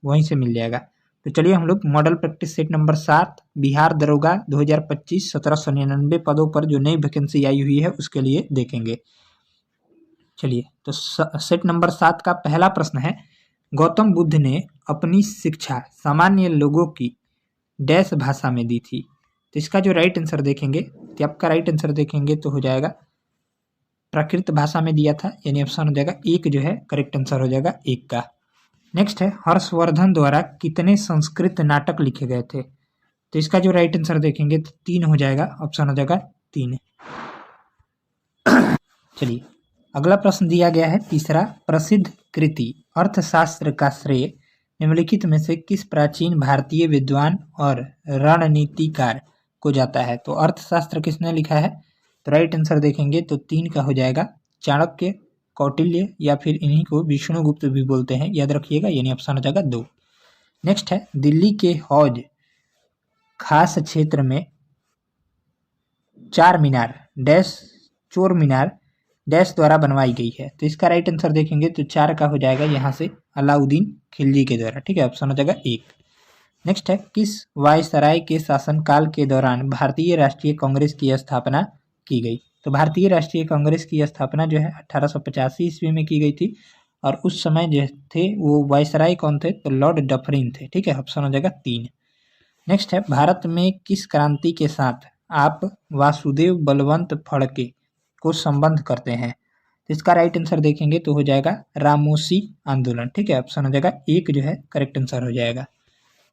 वहीं से मिल जाएगा। तो चलिए हम लोग model practice set number 7 Bihar दरोगा 2025 1799 पदों पर जो नई वैकेंसी आई हुई है उसके लिए देखेंगे। चलिए तो सेट नंबर 7 का पहला प्रश्न है, गौतम बुद्ध ने अपनी शिक्षा सामान्य लोगों की डैश भाषा में दी थी। तो इसका जो राइट आंसर देखेंगे, तो आपका राइट आंसर देखेंगे तो हो जाएगा प्राकृत भाषा में दिया था, यानी ऑप्शन हो जाएगा एक जो है करेक्ट आंसर हो जाएगा एक का। नेक्स्ट है, हर्षवर्धन द्वारा कितने संस्कृत नाटक लिखे गए थे। तो इसका जो राइट आंसर देखेंगे तो 3 हो जाएगा, ऑप्शन हो जाएगा 3। चलिए अगला प्रश्न दिया गया है तीसरा, प्रसिद्ध कृति अर्थशास्त्र का श्रेय निम्नलिखित में से किस प्राचीन भारतीय विद्वान और रणनीतिकार को जाता है। तो अर्थशास्त्र किसने लिखा है, तो राइट आंसर देखेंगे तो 3 का हो जाएगा, चाणक्य, कौटिल्य या फिर इन्हीं को विष्णुगुप्त भी बोलते हैं, याद रखिएगा, यानी ऑप्शन हो जाएगा 2। नेक्स्ट है, दिल्ली के हौज खास क्षेत्र में चार मीनार डैश चोर मीनार डैश द्वारा बनवाई गई है। तो इसका राइट आंसर देखेंगे तो 4 का हो जाएगा यहाँ से अलाउद्दीन खिलजी के द्वारा, ठीक है, ऑप्शन हो जाएगा 1। नेक्स्ट है, किस वायसराय के शासनकाल के दौरान भारतीय राष्ट्रीय कांग्रेस की स्थापना की गई। तो भारतीय राष्ट्रीय कांग्रेस की स्थापना जो है 1885 ईस्वी में की गई थी, और उस समय जो थे वो वायसराय कौन थे, तो लॉर्ड डफरिन थे, ठीक है, ऑप्शन हो जाएगा 3। नेक्स्ट है, भारत में किस क्रांति के साथ आप वासुदेव बलवंत फड़के को संबंध करते हैं। तो इसका राइट आंसर देखेंगे तो हो जाएगा रामोसी आंदोलन, ठीक है, ऑप्शन हो जाएगा 1 जो है करेक्ट आंसर हो जाएगा।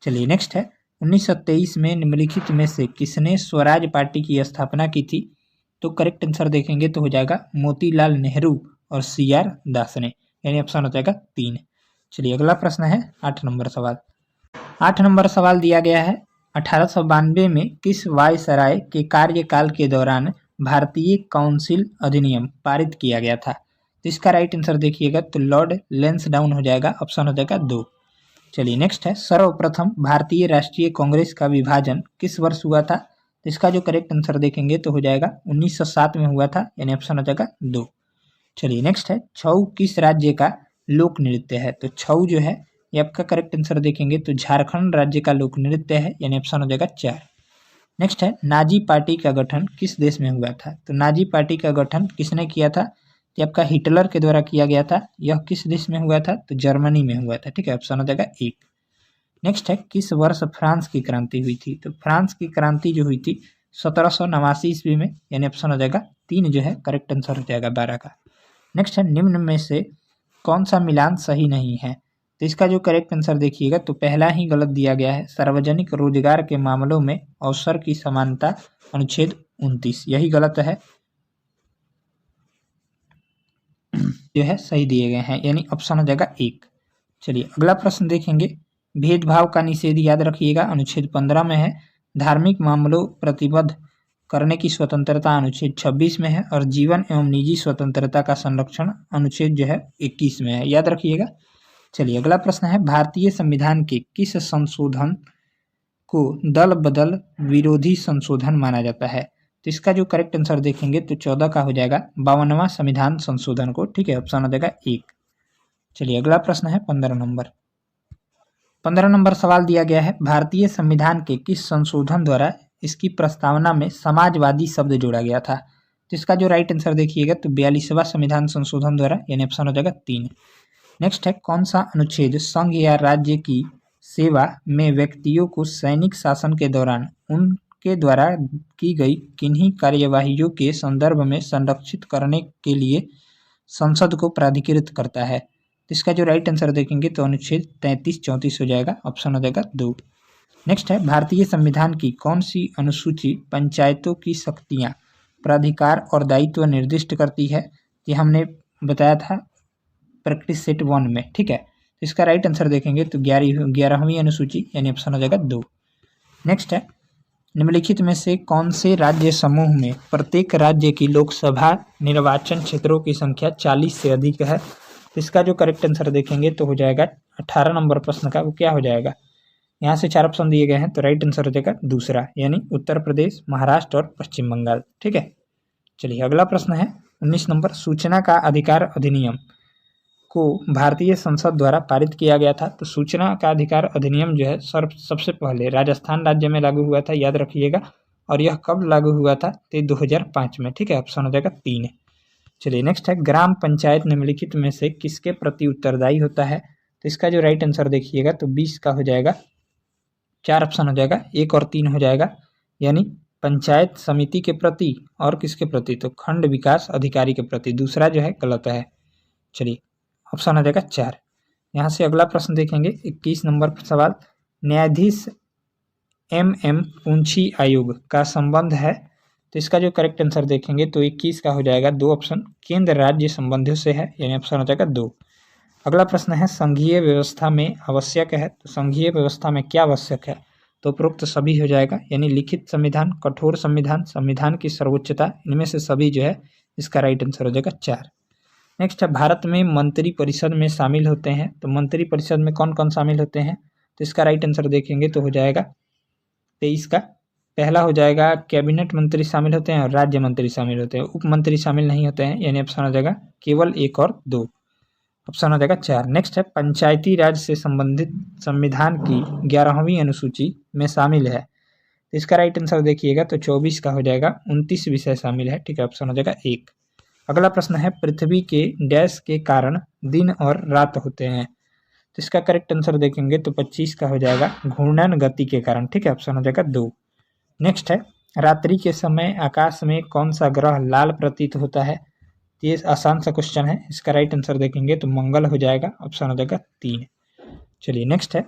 चलिए नेक्स्ट है, 1923 में निम्नलिखित में से किसने स्वराज पार्टी की स्थापना की थी। तो करेक्ट आंसर देखेंगे तो हो जाएगा मोतीलाल नेहरू और CR दास ने, यानी ऑप्शन हो जाएगा 3। चलिए अगला प्रश्न है 8 नंबर सवाल। 8 नंबर सवाल दिया गया है, 1892 में किस वायसराय के कार्यकाल के दौरान भारतीय काउंसिल अधिनियम पारित किया गया था। तो इसका राइट आंसर देखिएगा तो लॉर्ड लेंसडाउन हो जाएगा, ऑप्शन हो जाएगा 2। चलिए नेक्स्ट है, सर्वप्रथम भारतीय राष्ट्रीय कांग्रेस का विभाजन किस वर्ष हुआ था। तो इसका जो करेक्ट आंसर देखेंगे तो हो जाएगा 1907 में हुआ था, यानी ऑप्शन हो जाएगा 2। चलिए नेक्स्ट है, छऊ किस राज्य का लोक नृत्य है। तो छऊ जो है ये आपका करेक्ट आंसर देखेंगे तो झारखंड राज्य का लोक नृत्य है, यानी ऑप्शन हो जाएगा 4। नेक्स्ट है, नाजी पार्टी का गठन किस देश में हुआ था। तो नाजी पार्टी का गठन किसने किया था, ये आपका हिटलर के द्वारा किया गया था। यह किस देश में हुआ था, तो जर्मनी में हुआ था, ठीक है, ऑप्शन हो जाएगा 1। नेक्स्ट है, किस वर्ष फ्रांस की क्रांति हुई थी। तो फ्रांस की क्रांति जो हुई थी 1789 ईस्वी में, यानी ऑप्शन हो जाएगा 3 जो है करेक्ट आंसर हो जाएगा 12 का। नेक्स्ट है, निम्न में से कौन सा मिलान सही नहीं है। तो इसका जो करेक्ट आंसर देखिएगा तो पहला ही गलत दिया गया है, सार्वजनिक रोजगार के मामलों में अवसर की समानता अनुच्छेद 29, यही गलत है, जो है सही दिए गए हैं, यानी ऑप्शन हो जाएगा 1। चलिए अगला प्रश्न देखेंगे, भेदभाव का निषेध याद रखिएगा अनुच्छेद 15 में है, धार्मिक मामलों प्रतिबद्ध करने की स्वतंत्रता अनुच्छेद 26 में है, और जीवन एवं निजी स्वतंत्रता का संरक्षण अनुच्छेद जो है 21 में है, याद रखिएगा। चलिए अगला प्रश्न है, भारतीय संविधान के किस संशोधन को दल बदल विरोधी संशोधन माना जाता है। तो इसका जो करेक्ट आंसर देखेंगे तो 14 का हो जाएगा 52वां संविधान संशोधन को, ठीक है, ऑप्शन हो जाएगा 1। चलिए अगला प्रश्न है 15 नंबर। 15 नंबर सवाल दिया गया है, भारतीय संविधान के किस संशोधन द्वारा इसकी प्रस्तावना में समाजवादी शब्द जोड़ा गया था। तो इसका जो राइट आंसर देखिएगा तो 42वां संविधान संशोधन द्वारा, यानी ऑप्शन हो जाएगा 3। नेक्स्ट है, कौन सा अनुच्छेद संघ या राज्य की सेवा में व्यक्तियों को सैनिक शासन के दौरान उनके द्वारा की गई किन्हीं कार्यवाहियों के संदर्भ में संरक्षित करने के लिए संसद को प्राधिकृत करता है। इसका जो राइट आंसर देखेंगे तो अनुच्छेद 33-34 हो जाएगा, ऑप्शन हो जाएगा 2। नेक्स्ट है, भारतीय संविधान की कौन सी अनुसूची पंचायतों की शक्तियां, प्राधिकार और दायित्व निर्दिष्ट करती है। ये हमने बताया था प्रैक्टिस सेट 1 में, ठीक है। इसका राइट आंसर देखेंगे तो 11वीं अनुसूची, यानी ऑप्शन हो जाएगा 2। नेक्स्ट है, निम्नलिखित में से कौन से राज्य समूह में प्रत्येक राज्य की लोकसभा निर्वाचन क्षेत्रों की संख्या 40 से अधिक है। इसका जो करेक्ट आंसर देखेंगे तो हो जाएगा 18 नंबर प्रश्न का, वो क्या हो जाएगा, यहाँ से 4 ऑप्शन दिए गए हैं तो राइट आंसर हो जाएगा दूसरा, यानी उत्तर प्रदेश, महाराष्ट्र और पश्चिम बंगाल, ठीक है। चलिए अगला प्रश्न है 19 नंबर, सूचना का अधिकार अधिनियम को भारतीय संसद द्वारा पारित किया गया था? तो सूचना का अधिकार अधिनियम जो है सबसे पहले राजस्थान राज्य में लागू हुआ था, याद रखिएगा। और यह कब लागू हुआ था? तो 2005 में, ठीक है। ऑप्शन हो जाएगा 3। चलिए नेक्स्ट है, ग्राम पंचायत निम्नलिखित में से किसके प्रति उत्तरदायी होता है? तो इसका जो राइट आंसर देखिएगा तो 20 का हो जाएगा 4 ऑप्शन हो जाएगा, 1 और 3 हो जाएगा, यानी पंचायत समिति के प्रति और किसके प्रति? तो खंड विकास अधिकारी के प्रति। दूसरा जो है गलत है। चलिए ऑप्शन हो जाएगा 4। यहाँ से अगला प्रश्न देखेंगे 21 नंबर सवाल, न्यायाधीश MM पूंछी आयोग का संबंध है? तो इसका जो करेक्ट आंसर देखेंगे तो 21 का हो जाएगा 2 ऑप्शन, केंद्र राज्य संबंधियों से है, यानी ऑप्शन हो जाएगा 2। अगला प्रश्न है, संघीय व्यवस्था में आवश्यक है? तो संघीय व्यवस्था में क्या आवश्यक है? तो उपरोक्त सभी हो जाएगा, यानी लिखित संविधान, कठोर संविधान, संविधान की सर्वोच्चता, इनमें से सभी जो है इसका राइट आंसर हो जाएगा 4। नेक्स्ट है, भारत में मंत्री परिषद में शामिल होते हैं? तो मंत्री परिषद में कौन कौन शामिल होते हैं? तो इसका राइट आंसर देखेंगे तो हो जाएगा 23 का। पहला हो जाएगा कैबिनेट मंत्री शामिल होते हैं और राज्य मंत्री शामिल होते हैं, उप मंत्री शामिल नहीं होते हैं, यानी ऑप्शन हो जाएगा केवल 1 और 2, ऑप्शन हो जाएगा 4। नेक्स्ट है, पंचायती राज से संबंधित संविधान की 11वीं अनुसूची में शामिल है? तो इसका राइट आंसर देखिएगा तो 24 का हो जाएगा, 29 विषय शामिल है, ठीक है। ऑप्शन हो जाएगा 1। अगला प्रश्न है, पृथ्वी के डैश के कारण दिन और रात होते हैं? तो इसका करेक्ट आंसर देखेंगे तो 25 का हो जाएगा, घूर्णन गति के कारण, ठीक है। ऑप्शन हो जाएगा 2। नेक्स्ट है, रात्रि के समय आकाश में कौन सा ग्रह लाल प्रतीत होता है? ये आसान सा क्वेश्चन है, इसका राइट आंसर देखेंगे तो मंगल हो जाएगा, ऑप्शन हो जाएगा 3। चलिए नेक्स्ट है,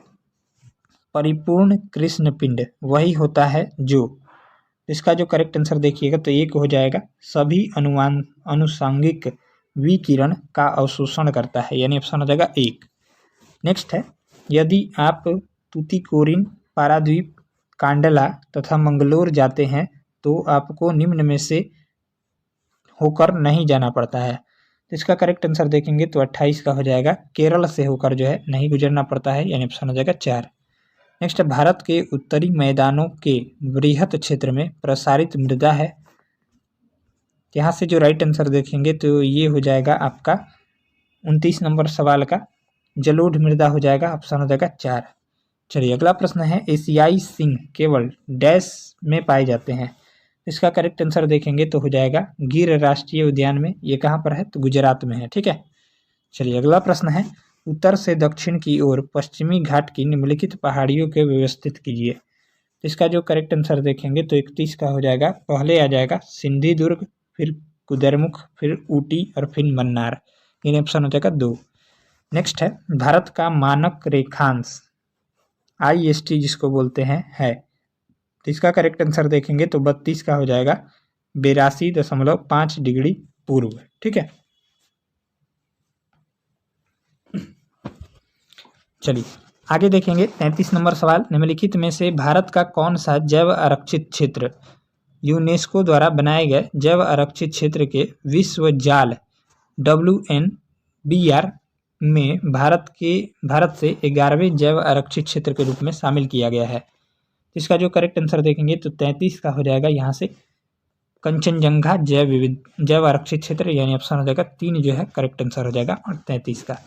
परिपूर्ण कृष्ण पिंड वही होता है जो? इसका जो करेक्ट आंसर देखिएगा तो 1 हो जाएगा, सभी अनुषंगिक विकिरण का अवशोषण करता है, यानी ऑप्शन हो जाएगा 1। नेक्स्ट है, यदि आप तूतीकोरिन, पाराद्वीप, कांडला तथा मंगलोर जाते हैं तो आपको निम्न में से होकर नहीं जाना पड़ता है? तो इसका करेक्ट आंसर देखेंगे तो 28 का हो जाएगा, केरल से होकर जो है नहीं गुजरना पड़ता है, यानी ऑप्शन हो जाएगा 4। नेक्स्ट, भारत के उत्तरी मैदानों के बृहत क्षेत्र में प्रसारित मृदा है? यहाँ से जो राइट आंसर देखेंगे तो ये हो जाएगा आपका 29 नंबर सवाल का जलोढ़ मृदा हो जाएगा, ऑप्शन हो जाएगा 4। चलिए अगला प्रश्न है, एशियाई सिंह केवल डैश में पाए जाते हैं? इसका करेक्ट आंसर देखेंगे तो हो जाएगा गिर राष्ट्रीय उद्यान में। ये कहाँ पर है? तो गुजरात में है, ठीक है। चलिए अगला प्रश्न है, उत्तर से दक्षिण की ओर पश्चिमी घाट की निम्नलिखित पहाड़ियों के व्यवस्थित कीजिए। तो इसका जो करेक्ट आंसर देखेंगे तो 31 का हो जाएगा, पहले आ जाएगा सिंधी दुर्ग, फिर कुद्रेमुख, फिर ऊटी और फिर मन्नार, इन ऑप्शन हो जाएगा 2। नेक्स्ट है, भारत का मानक रेखांश IST जिसको बोलते हैं है? तो इसका करेक्ट आंसर देखेंगे तो 32 का हो जाएगा, 82.5 डिग्री पूर्व, ठीक है। चलिए आगे देखेंगे 33 नंबर सवाल, निम्नलिखित में से भारत का कौन सा जैव आरक्षित क्षेत्र यूनेस्को द्वारा बनाए गए जैव आरक्षित क्षेत्र के विश्व जाल WNBR में भारत से 11वें जैव आरक्षित क्षेत्र के रूप में शामिल किया गया है? इसका जो करेक्ट आंसर देखेंगे तो 33 का हो जाएगा, यहाँ से कंचनजंगा जैव आरक्षित क्षेत्र, यानी ऑप्शन हो जाएगा 3 जो है करेक्ट आंसर हो जाएगा और 33 का।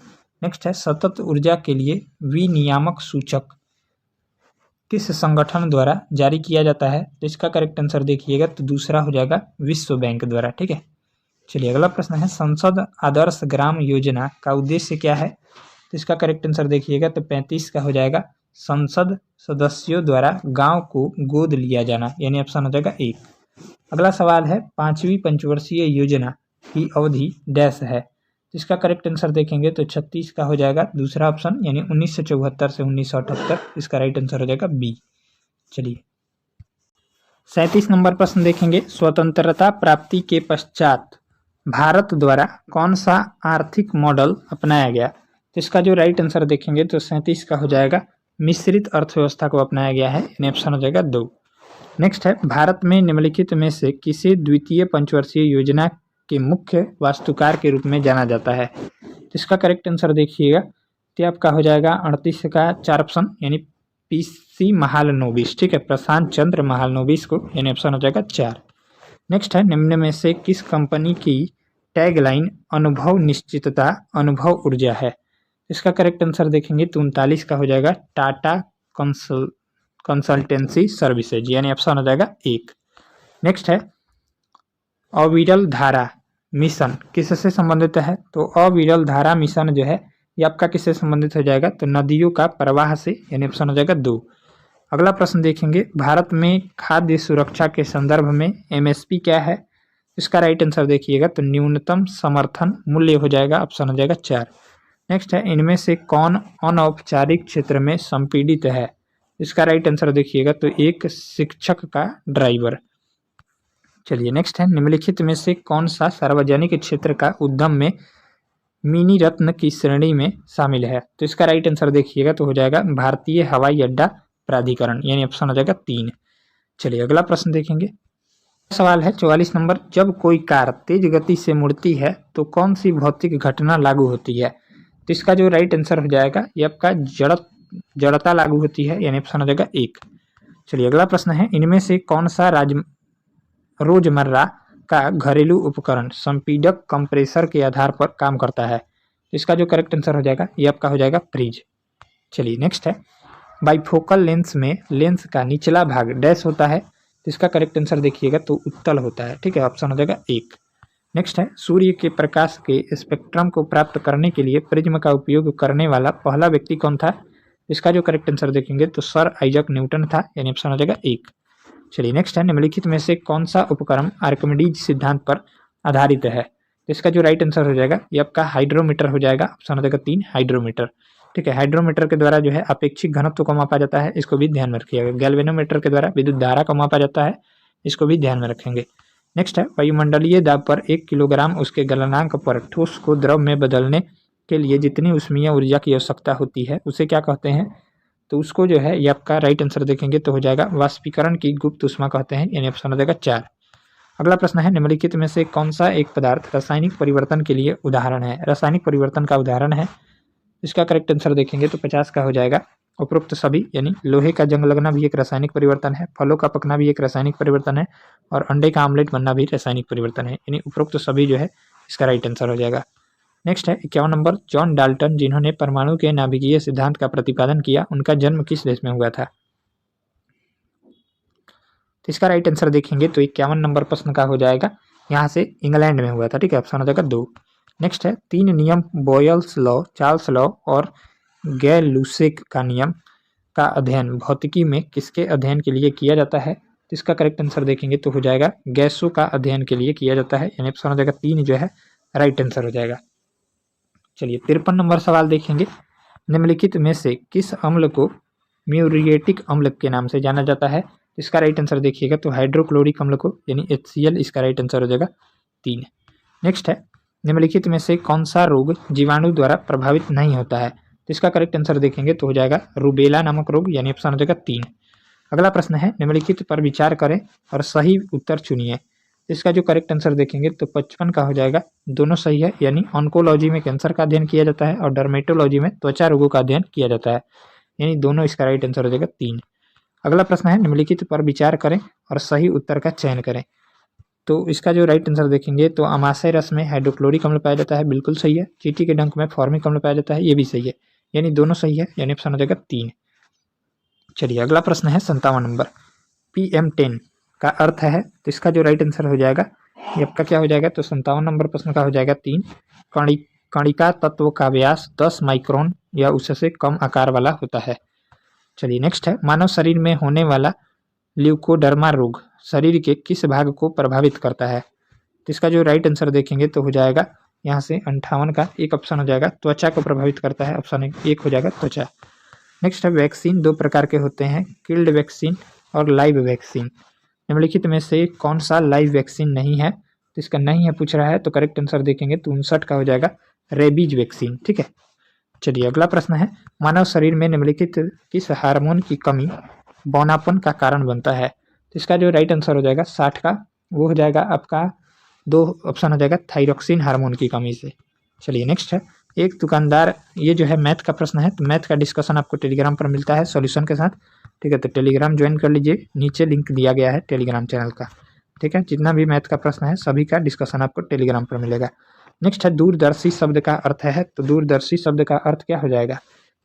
नेक्स्ट है, सतत ऊर्जा के लिए विनियामक सूचक किस संगठन द्वारा जारी किया जाता है? तो इसका करेक्ट आंसर देखिएगा तो दूसरा हो जाएगा विश्व बैंक द्वारा, ठीक है। चलिए अगला प्रश्न है, संसद आदर्श ग्राम योजना का उद्देश्य क्या है? तो इसका करेक्ट आंसर देखिएगा तो 35 का हो जाएगा, संसद सदस्यों द्वारा गांव को गोद लिया जाना, यानी ऑप्शन हो जाएगा 1। अगला सवाल है, 5वीं पंचवर्षीय योजना की अवधि डैश है? इसका करेक्ट आंसर देखेंगे तो 36 का हो जाएगा, दूसरा ऑप्शन, यानी 1974 से 1978, इसका राइट आंसर हो जाएगा B। चलिए 37 नंबर प्रश्न देखेंगे, स्वतंत्रता प्राप्ति के पश्चात भारत द्वारा कौन सा आर्थिक मॉडल अपनाया गया? तो इसका जो राइट आंसर देखेंगे तो 37 का हो जाएगा, मिश्रित अर्थव्यवस्था को अपनाया गया है, यानी ऑप्शन हो जाएगा 2। नेक्स्ट है, भारत में निम्नलिखित में से किसे द्वितीय पंचवर्षीय योजना के मुख्य वास्तुकार के रूप में जाना जाता है? तो इसका करेक्ट आंसर देखिएगा तो आपका हो जाएगा 38 का 4 ऑप्शन, यानी PC महालनोबिस, ठीक है, प्रशांत चंद्र महालनोबिस को, यानी ऑप्शन हो जाएगा 4। नेक्स्ट है, निम्न में से किस कंपनी की टैगलाइन अनुभव निश्चितता अनुभव ऊर्जा है। इसका करेक्ट आंसर देखेंगे तो 39 का हो जाएगा टाटा कंसल्टेंसी सर्विसेज, यानी ऑप्शन हो जाएगा 1। नेक्स्ट है अविरल धारा मिशन किससे संबंधित है? तो अविरल धारा मिशन जो है ये आपका किससे संबंधित हो जाएगा? तो नदियों का प्रवाह से, यानी ऑप्शन हो जाएगा 2। अगला प्रश्न देखेंगे भारत में खाद्य सुरक्षा के संदर्भ में एमएसपी क्या है? इसका राइट आंसर देखिएगा तो न्यूनतम समर्थन मूल्य हो जाएगा, ऑप्शन हो जाएगा 4। नेक्स्ट है इनमें से कौन अनौपचारिक क्षेत्र में संपीड़ित है? इसका राइट आंसर देखिएगा तो एक शिक्षक का ड्राइवर। चलिए नेक्स्ट है निम्नलिखित में से कौन सा सार्वजनिक क्षेत्र का उद्यम में मिनी रत्न की श्रेणी में शामिल है? तो इसका राइट आंसर देखिएगा तो हो जाएगा भारतीय हवाई अड्डा प्राधिकरण, यानी ऑप्शन हो जाएगा 3। चलिए अगला प्रश्न देखेंगे। सवाल है 44 नंबर, जब कोई कार तेज गति से मुड़ती है तो कौन सी भौतिक घटना लागू होती है? तो इसका जो राइट आंसर हो जाएगा ये आपका जड़ता लागू होती है, यानी ऑप्शन हो जाएगा 1। चलिए अगला प्रश्न है इनमें से कौन सा रोजमर्रा का घरेलू उपकरण संपीडक कंप्रेसर के आधार पर काम करता है? इसका जो करेक्ट आंसर हो जाएगा ये आपका हो जाएगा फ्रिज। चलिए नेक्स्ट है बाइफोकल लेंस में लेंस का निचला भाग डैश होता है, तो इसका करेक्ट आंसर देखिएगा तो उत्तल होता है, ठीक है, ऑप्शन हो जाएगा 1। नेक्स्ट है सूर्य के प्रकाश के स्पेक्ट्रम को प्राप्त करने के लिए प्रिज्म का उपयोग करने वाला पहला व्यक्ति कौन था? इसका जो करेक्ट आंसर देखेंगे तो सर आइजक न्यूटन था, यानी ऑप्शन हो जाएगा 1। चलिए नेक्स्ट है निम्नलिखित में से कौन सा उपकरण आर्किमिडीज सिद्धांत पर आधारित है? इसका जो राइट आंसर हो जाएगा ये आपका हाइड्रोमीटर हो जाएगा, ऑप्शन हो जाएगा 3 हाइड्रोमीटर, ठीक है। हाइड्रोमीटर के द्वारा जो है अपेक्षिक घनत्व को मापा जाता है, इसको भी ध्यान में रखिएगा। गैल्वेनोमीटर के द्वारा विद्युत धारा को मापा जाता है, इसको भी ध्यान में रखेंगे। नेक्स्ट है वायुमंडलीय दाब पर 1 किलोग्राम उसके गलनांक पर ठोस को द्रव में बदलने के लिए जितनी ऊष्मीय ऊर्जा की आवश्यकता होती है उसे क्या कहते हैं? तो उसको जो है ये आपका राइट आंसर देखेंगे तो हो जाएगा वाष्पीकरण की गुप्त ऊष्मा कहते हैं, यानी ऑप्शन हो जाएगा 4। अगला प्रश्न है निम्नलिखित में से कौन सा एक पदार्थ रासायनिक परिवर्तन के लिए उदाहरण है? रासायनिक परिवर्तन का उदाहरण है, इसका करेक्ट आंसर देखेंगे तो 50 का हो जाएगा उपरोक्त सभी, यानी लोहे का जंग लगना भी एक रासायनिक परिवर्तन है, फलों का पकना भी एक रासायनिक परिवर्तन है, और अंडे का आमलेट बनना भी रासायनिक परिवर्तन है, यानी उपरोक्त सभी जो है इसका राइट आंसर हो जाएगा। नेक्स्ट है 51 नंबर, जॉन डाल्टन जिन्होंने परमाणु के नाभिकीय सिद्धांत का प्रतिपादन किया उनका जन्म किस देश में हुआ था? तो इसका राइट आंसर देखेंगे तो 51 नंबर प्रश्न का हो जाएगा यहाँ से इंग्लैंड में हुआ था, ठीक है, ऑप्शन हो जाएगा 2। नेक्स्ट है 3 नियम बॉयल्स लॉ, चार्ल्स लॉ और गैल-लुसेक का नियम का अध्ययन भौतिकी में किसके अध्ययन के लिए किया जाता है? तो इसका करेक्ट आंसर देखेंगे तो हो जाएगा गैसों का अध्ययन के लिए किया जाता है, यानी ऑप्शन हो जाएगा 3 जो है राइट आंसर हो जाएगा। चलिए 53 नंबर सवाल देखेंगे। निम्नलिखित में से किस अम्ल को म्यूरिएटिक अम्ल के नाम से जाना जाता है? इसका राइट आंसर देखिएगा तो हाइड्रोक्लोरिक अम्ल को, यानी HCl, इसका राइट आंसर हो जाएगा 3। नेक्स्ट है निम्नलिखित में से कौन सा रोग जीवाणु द्वारा प्रभावित नहीं होता है? तो इसका करेक्ट आंसर देखेंगे तो हो जाएगा रूबेला नामक रोग, यानी ऑप्शन हो जाएगा 3। अगला प्रश्न है निम्नलिखित पर विचार करें और सही उत्तर चुनिए। इसका जो करेक्ट आंसर देखेंगे तो 55 का हो जाएगा, दोनों सही है, यानी ऑन्कोलॉजी में कैंसर का अध्ययन किया जाता है और डर्मेटोलॉजी में त्वचा रोगों का अध्ययन किया जाता है, यानी दोनों इसका राइट आंसर हो जाएगा 3। अगला प्रश्न है निम्नलिखित पर विचार करें और सही उत्तर का चयन करें। तो इसका जो राइट आंसर देखेंगे तो अमाशय रस में हाइड्रोक्लोरिक अम्ल पाया जाता है, बिल्कुल सही है। चींटी के डंक में फॉर्मिक अम्ल पाया जाता है, ये भी सही है, यानी दोनों सही है, यानी ऑप्शन हो जाएगा 3। चलिए अगला प्रश्न है 57 नंबर, PM10 का अर्थ है, तो इसका जो राइट आंसर हो जाएगा ये आपका क्या हो जाएगा? तो 57 नंबर प्रश्न का हो जाएगा 3। कणिका तत्व का व्यास 10 माइक्रोन या उससे कम आकार वाला होता है। चलिए नेक्स्ट है मानव शरीर में होने वाला ल्यूकोडर्मा रोग शरीर के किस भाग को प्रभावित करता है? तो इसका जो राइट आंसर देखेंगे तो हो जाएगा यहाँ से 58 का एक ऑप्शन हो जाएगा त्वचा को प्रभावित करता है, ऑप्शन 1 हो जाएगा त्वचा। नेक्स्ट है वैक्सीन 2 प्रकार के होते हैं, किल्ड वैक्सीन और लाइव वैक्सीन। निम्नलिखित में से कौन सा लाइव वैक्सीन नहीं है? तो इसका नहीं है पूछ रहा है, तो करेक्ट आंसर देखेंगे तो 59 का हो जाएगा रेबीज वैक्सीन, ठीक है। चलिए अगला प्रश्न है मानव शरीर में निम्नलिखित किस हार्मोन की कमी बौनापन का कारण बनता है? तो इसका जो राइट आंसर हो जाएगा 60 का, वो हो जाएगा आपका 2 ऑप्शन हो जाएगा थायरॉक्सिन हार्मोन की कमी से। चलिए नेक्स्ट है एक दुकानदार, ये जो है मैथ का प्रश्न है, तो मैथ का डिस्कशन आपको टेलीग्राम पर मिलता है सॉल्यूशन के साथ, ठीक है, तो टेलीग्राम ज्वाइन कर लीजिए, नीचे लिंक दिया गया है टेलीग्राम चैनल का। ठीक है, जितना भी मैथ का प्रश्न है सभी का डिस्कशन आपको टेलीग्राम पर मिलेगा। नेक्स्ट है दूरदर्शी शब्द का अर्थ है, तो दूरदर्शी शब्द का अर्थ क्या हो जाएगा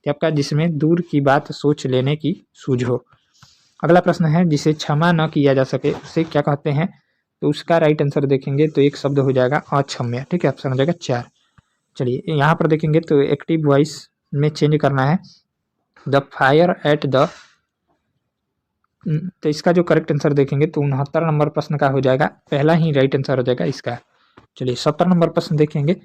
कि आपका जिसमें दूर की बात सोच लेने की सूझ हो। अगला प्रश्न है जिसे क्षमा न किया जा सके उसे क्या कहते हैं, तो उसका राइट आंसर देखेंगे तो एक शब्द हो जाएगा अक्षम्य। ठीक है, ऑप्शन हो जाएगा 4। चलिए यहाँ पर देखेंगे तो एक्टिव वॉइस में चेंज करना है द फायर एट द, तो इसका जो करेक्ट आंसर देखेंगे तो 69 नंबर प्रश्न का हो जाएगा, पहला ही राइट आंसर हो जाएगा इसका। चलिए 70 नंबर प्रश्न देखेंगे,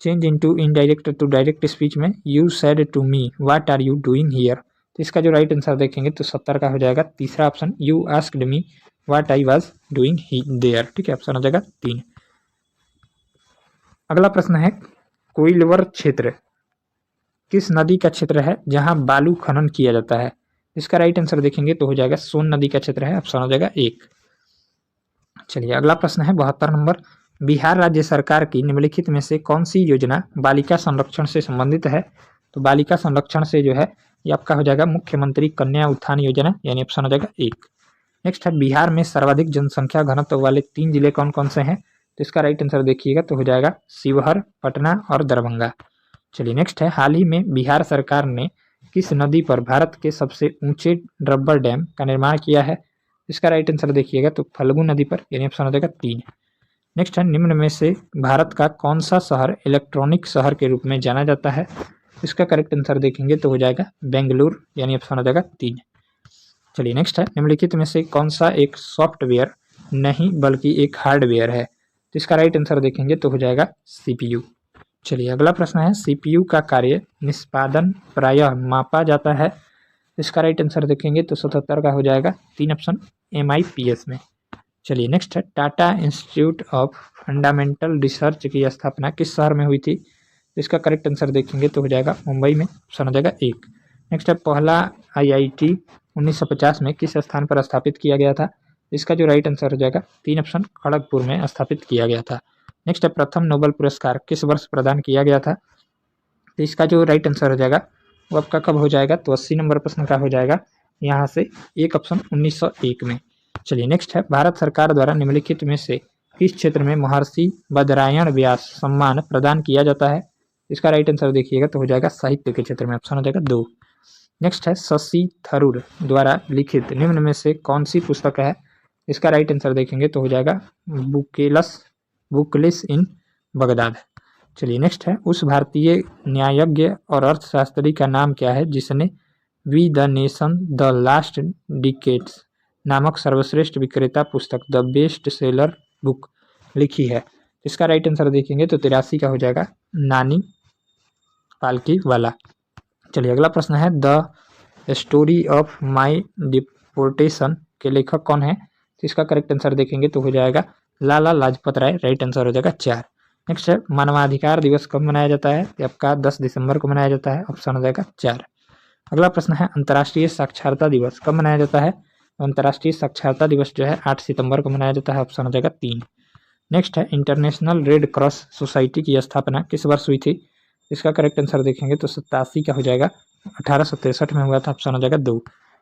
change into indirect to direct speech में you said to me what are you doing here, तो इसका जो राइट आंसर देखेंगे तो 70 का हो जाएगा तीसरा option, you asked me what I was doing there. ठीक है, ऑप्शन हो जाएगा 3। अगला प्रश्न है कोइलवर क्षेत्र किस नदी का क्षेत्र है जहां बालू खनन किया जाता है, इसका राइट आंसर देखेंगे तो हो जाएगा सोन नदी का क्षेत्र है, ऑप्शन हो जाएगा 1। चलिए अगला प्रश्न है 72 नंबर, बिहार राज्य सरकार की निम्नलिखित में से कौन सी योजना बालिका संरक्षण से संबंधित है, तो बालिका संरक्षण से जो है ये आपका हो जाएगा मुख्यमंत्री कन्या उत्थान योजना, यानी ऑप्शन हो जाएगा 1। नेक्स्ट है बिहार में सर्वाधिक जनसंख्या घनत्व वाले 3 जिले कौन कौन से हैं, तो इसका राइट आंसर देखिएगा तो हो जाएगा शिवहर, पटना और दरभंगा। चलिए नेक्स्ट है हाल ही में बिहार सरकार ने किस नदी पर भारत के सबसे ऊंचे रबर डैम का निर्माण किया है, इसका राइट आंसर देखिएगा तो फल्गु नदी पर, यानी ऑप्शन हो जाएगा 3। नेक्स्ट है निम्न में से भारत का कौन सा शहर इलेक्ट्रॉनिक शहर के रूप में जाना जाता है, इसका करेक्ट आंसर देखेंगे तो हो जाएगा बेंगलुरु, यानी ऑप्शन हो जाएगा 3। चलिए नेक्स्ट है निम्नलिखित में से कौन सा एक सॉफ्टवेयर नहीं बल्कि एक हार्डवेयर है, तो इसका राइट आंसर देखेंगे तो हो जाएगा सीपीयू। चलिए अगला प्रश्न है सीपीयू का कार्य निष्पादन प्रायः मापा जाता है, इसका राइट आंसर देखेंगे तो 77 का हो जाएगा 3 ऑप्शन MIPS में। चलिए नेक्स्ट है Tata institute of fundamental research की स्थापना किस शहर में हुई थी, इसका करेक्ट आंसर देखेंगे तो हो जाएगा मुंबई में, ऑप्शन हो जाएगा 1। नेक्स्ट है पहला IIT 1950 में किस स्थान पर स्थापित किया गया था, इसका जो राइट आंसर हो जाएगा 3 ऑप्शन खड़गपुर में स्थापित किया गया था। नेक्स्ट है प्रथम नोबेल पुरस्कार किस वर्ष प्रदान किया गया था, तो इसका जो राइट आंसर हो जाएगा वो आपका कब हो जाएगा, तो 80 नंबर प्रश्न का हो जाएगा यहाँ से एक ऑप्शन 1901 में। चलिए नेक्स्ट है भारत सरकार द्वारा निम्नलिखित में से किस क्षेत्र में महर्षि बदरायण व्यास सम्मान प्रदान किया जाता है, इसका राइट आंसर देखिएगा तो हो जाएगा साहित्य के क्षेत्र में, ऑप्शन हो जाएगा 2। नेक्स्ट है शशि थरूर द्वारा लिखित निम्न में से कौन सी पुस्तक है, इसका राइट आंसर देखेंगे तो हो जाएगा बुकलेस इन बगदाद। चलिए नेक्स्ट है उस भारतीय न्यायज्ञ और अर्थशास्त्री का नाम क्या है जिसने we the nation the last decades नामक सर्वश्रेष्ठ विक्रेता पुस्तक द बेस्ट सेलर बुक लिखी है, इसका राइट आंसर देखेंगे तो 83 का हो जाएगा नानी पालकी वाला। चलिए अगला प्रश्न है the story of my deportation के लेखक कौन है, तो इसका करेक्ट आंसर देखेंगे तो हो जाएगा लाला लाजपत राय, राइट आंसर हो जाएगा 4। नेक्स्ट है मानवाधिकार दिवस कब मनाया जाता है, तो आपका 10 दिसंबर को मनाया जाता है, ऑप्शन हो जाएगा 4। अगला प्रश्न है अंतर्राष्ट्रीय साक्षरता दिवस कब मनाया जाता है, अंतर्राष्ट्रीय साक्षरता दिवस जो है 8 सितंबर को मनाया जाता है, ऑप्शन हो जाएगा 3। नेक्स्ट है इंटरनेशनल रेड क्रॉस सोसाइटी की स्थापना किस वर्ष हुई थी, इसका करेक्ट आंसर देखेंगे तो 87 का हो जाएगा, 1863 में हुआ था, ऑप्शन हो जाएगा 2।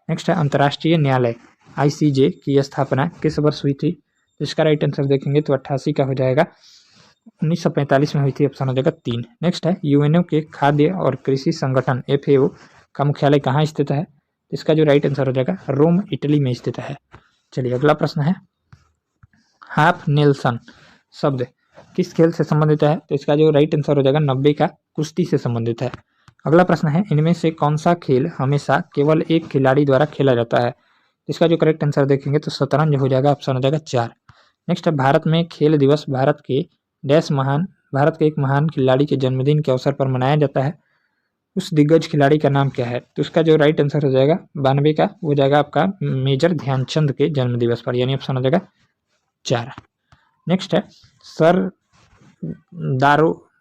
नेक्स्ट है अंतर्राष्ट्रीय न्यायालय ICJ की स्थापना किस वर्ष हुई थी, इसका राइट आंसर देखेंगे तो 88 का हो जाएगा, 1945 में हुई थी, ऑप्शन हो जाएगा 3। नेक्स्ट है UNO के खाद्य और कृषि संगठन FAO का मुख्यालय कहाँ स्थित है, इसका जो राइट आंसर हो जाएगा रोम इटली में स्थित है। चलिए अगला प्रश्न है हाफ नेल्सन शब्द किस खेल से संबंधित है, तो इसका जो राइट आंसर हो जाएगा 90 का कुश्ती से संबंधित है। अगला प्रश्न है इनमें से कौन सा खेल हमेशा केवल एक खिलाड़ी द्वारा खेला जाता है, इसका जो करेक्ट आंसर देखेंगे तो शतरंज हो जाएगा, ऑप्शन हो जाएगा 4। नेक्स्ट है भारत में खेल दिवस भारत के एक महान खिलाड़ी के जन्मदिन के अवसर पर मनाया जाता है, उस दिग्गज खिलाड़ी का नाम क्या है, तो उसका जो राइट आंसर हो जाएगा 92 का हो जाएगा आपका मेजर ध्यानचंद के जन्म दिवस पर, यानी ऑप्शन हो जाएगा 4। नेक्स्ट है sir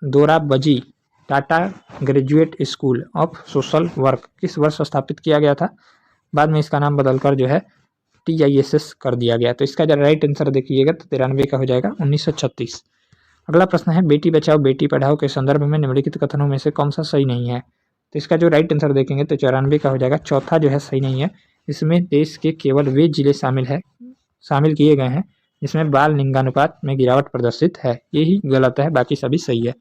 Dorabji Tata graduate school of social work किस वर्ष स्थापित किया गया था, बाद में इसका नाम बदलकर जो है TISS कर दिया गया, तो इसका जो राइट आंसर देखिएगा तो 93 का हो जाएगा 1936। अगला प्रश्न है बेटी बचाओ बेटी पढ़ाओ के संदर्भ में निम्नलिखित कथनों में से कौन सा सही नहीं है, तो इसका जो राइट आंसर देखेंगे तो 94 का हो जाएगा, चौथा जो है सही नहीं है, इसमें देश के केवल वे जिले शामिल किए गए हैं जिसमें बाल लिंगानुपात में गिरावट प्रदर्शित है। यही गलत है, बाकी सभी सही है।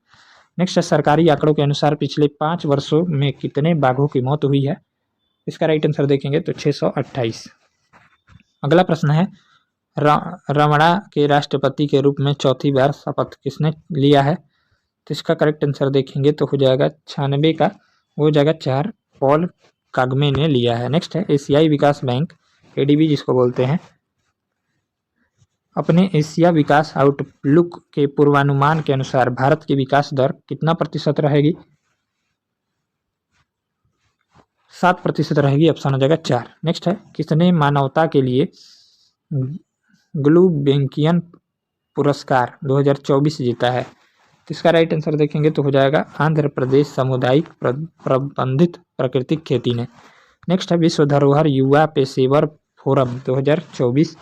नेक्स्ट है, सरकारी आंकड़ों के अनुसार पिछले 5 वर्षों में कितने बाघों की मौत हुई है? इसका राइट आंसर देखेंगे तो 628। अगला प्रश्न है, रमणा के राष्ट्रपति के रूप में चौथी बार शपथ किसने लिया है? तो इसका करेक्ट आंसर देखेंगे तो हो जाएगा 96 का, हो जाएगा 4, पॉल कागमे ने लिया है। नेक्स्ट है, एशियाई विकास बैंक एडीबी जिसको बोलते हैं, अपने एशिया विकास आउटलुक के पूर्वानुमान के अनुसार भारत की विकास दर कितना प्रतिशत रहेगी? 7% रहेगी, ऑप्शन हो जाएगा 4। नेक्स्ट है, किसने मानवता के लिए ग्लूबेंकियन पुरस्कार 2024 जीता है? तो इसका राइट आंसर देखेंगे तो हो जाएगा आंध्र प्रदेश सामुदायिक प्रबंधित प्राकृतिक खेती ने। नेक्स्ट है, विश्व धरोहर युवा पेशेवर फोरम 2024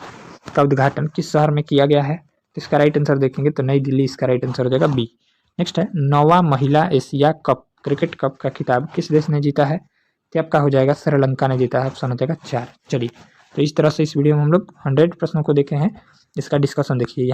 का उद्घाटन किस शहर में किया गया है? तो इसका राइट आंसर देखेंगे तो नई दिल्ली, इसका राइट आंसर हो जाएगा बी। नेक्स्ट है, 9वां महिला एशिया कप क्रिकेट कप का खिताब किस देश ने जीता है? तो आपका हो जाएगा श्रीलंका ने जीता है, ऑप्शन हो जाएगा 4। चलिए, तो इस तरह से इस वीडियो में हम लोग 100 प्रश्नों को देखे हैं, इसका डिस्कशन देखिए।